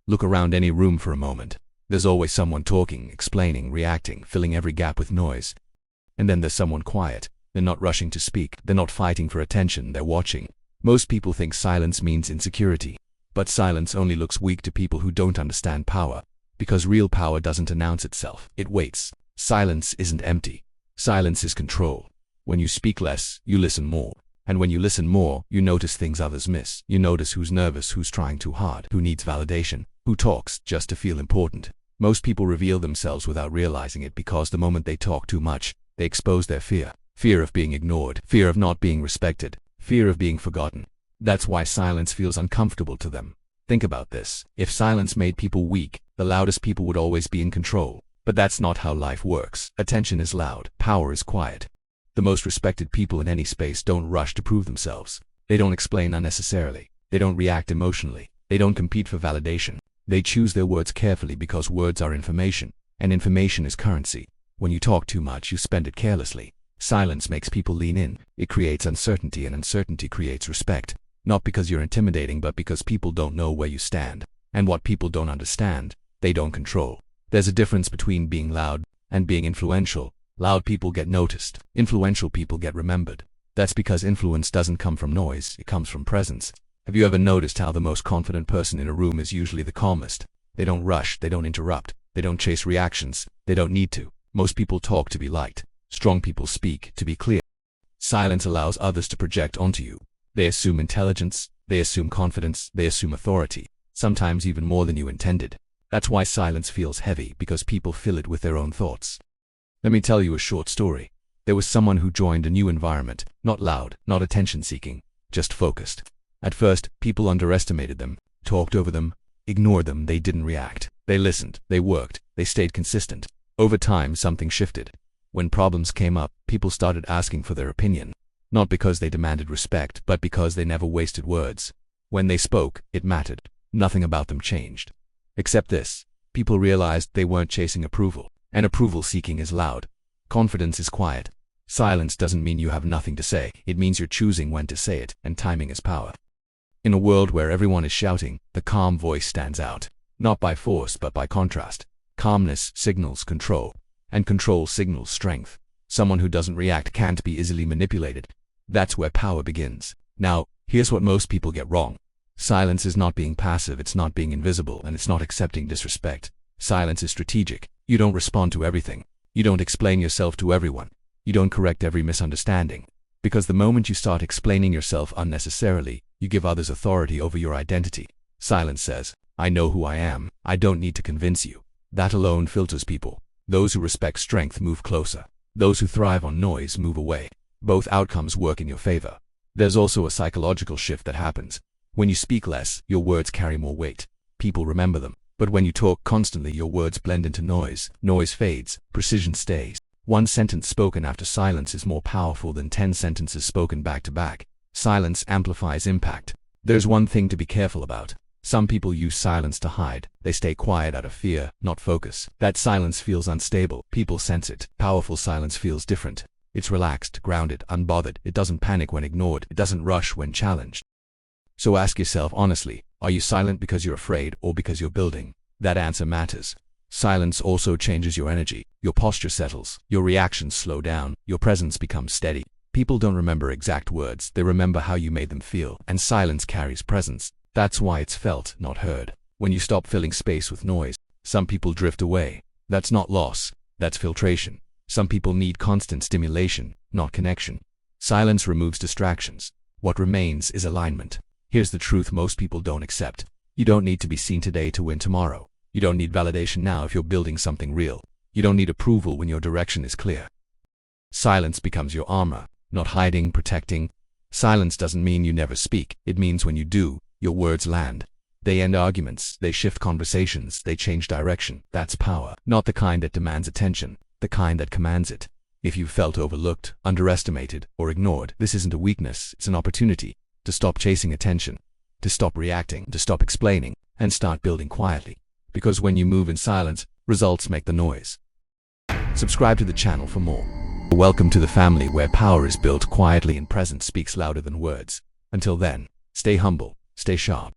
Look around any room for a moment. There's always someone talking, explaining, reacting, filling every gap with noise. And then there's someone quiet. They're not rushing to speak. They're not fighting for attention. They're watching. Most people think silence means insecurity. But silence only looks weak to people who don't understand power. Because real power doesn't announce itself. It waits. Silence isn't empty. Silence is control. When you speak less, you listen more. And when you listen more, you notice things others miss. You notice who's nervous, who's trying too hard, who needs validation, who talks just to feel important. Most people reveal themselves without realizing it because the moment they talk too much, they expose their fear. Fear of being ignored, fear of not being respected, fear of being forgotten. That's why silence feels uncomfortable to them. Think about this. If silence made people weak, the loudest people would always be in control. But that's not how life works. Attention is loud, power is quiet. The most respected people in any space don't rush to prove themselves. They don't explain unnecessarily. They don't react emotionally. They don't compete for validation. They choose their words carefully because words are information, and information is currency. When you talk too much, you spend it carelessly. Silence makes people lean in. It creates uncertainty, and uncertainty creates respect. Not because you're intimidating, but because people don't know where you stand. And what people don't understand, they don't control. There's a difference between being loud and being influential. Loud people get noticed. Influential people get remembered. That's because influence doesn't come from noise, it comes from presence. Have you ever noticed how the most confident person in a room is usually the calmest? They don't rush, they don't interrupt, they don't chase reactions, they don't need to. Most people talk to be liked. Strong people speak to be clear. Silence allows others to project onto you. They assume intelligence, they assume confidence, they assume authority, sometimes even more than you intended. That's why silence feels heavy, because people fill it with their own thoughts. Let me tell you a short story. There was someone who joined a new environment, not loud, not attention-seeking, just focused. At first, people underestimated them, talked over them, ignored them. They didn't react. They listened, they worked, they stayed consistent. Over time, something shifted. When problems came up, people started asking for their opinion. Not because they demanded respect, but because they never wasted words. When they spoke, it mattered. Nothing about them changed. Except this. People realized they weren't chasing approval. And approval seeking is loud. Confidence is quiet. Silence doesn't mean you have nothing to say. It means you're choosing when to say it, and timing is power. In a world where everyone is shouting, the calm voice stands out. Not by force, but by contrast. Calmness signals control, and control signals strength. Someone who doesn't react can't be easily manipulated. That's where power begins. Now, here's what most people get wrong. Silence is not being passive, it's not being invisible, and it's not accepting disrespect. Silence is strategic. You don't respond to everything. You don't explain yourself to everyone. You don't correct every misunderstanding. Because the moment you start explaining yourself unnecessarily, you give others authority over your identity. Silence says, I know who I am. I don't need to convince you. That alone filters people. Those who respect strength move closer. Those who thrive on noise move away. Both outcomes work in your favor. There's also a psychological shift that happens. When you speak less, your words carry more weight. People remember them. But when you talk constantly, your words blend into noise. Noise fades, precision stays. One sentence spoken after silence is more powerful than 10 sentences spoken back to back. Silence amplifies impact. There's one thing to be careful about. Some people use silence to hide. They stay quiet out of fear, not focus. That silence feels unstable. People sense it. Powerful silence feels different. It's relaxed, grounded, unbothered. It doesn't panic when ignored. It doesn't rush when challenged. So ask yourself honestly, are you silent because you're afraid or because you're building? That answer matters. Silence also changes your energy. Your posture settles. Your reactions slow down. Your presence becomes steady. People don't remember exact words. They remember how you made them feel. And silence carries presence. That's why it's felt, not heard. When you stop filling space with noise, some people drift away. That's not loss. That's filtration. Some people need constant stimulation, not connection. Silence removes distractions. What remains is alignment. Here's the truth most people don't accept. You don't need to be seen today to win tomorrow. You don't need validation now if you're building something real. You don't need approval when your direction is clear. Silence becomes your armor, not hiding, protecting. Silence doesn't mean you never speak. It means when you do, your words land. They end arguments, they shift conversations, they change direction. That's power. Not the kind that demands attention, the kind that commands it. If you felt overlooked, underestimated, or ignored, this isn't a weakness, it's an opportunity to stop chasing attention, to stop reacting, to stop explaining, and start building quietly. Because when you move in silence, results make the noise. Subscribe to the channel for more. Welcome to the family where power is built quietly and presence speaks louder than words. Until then, stay humble, stay sharp.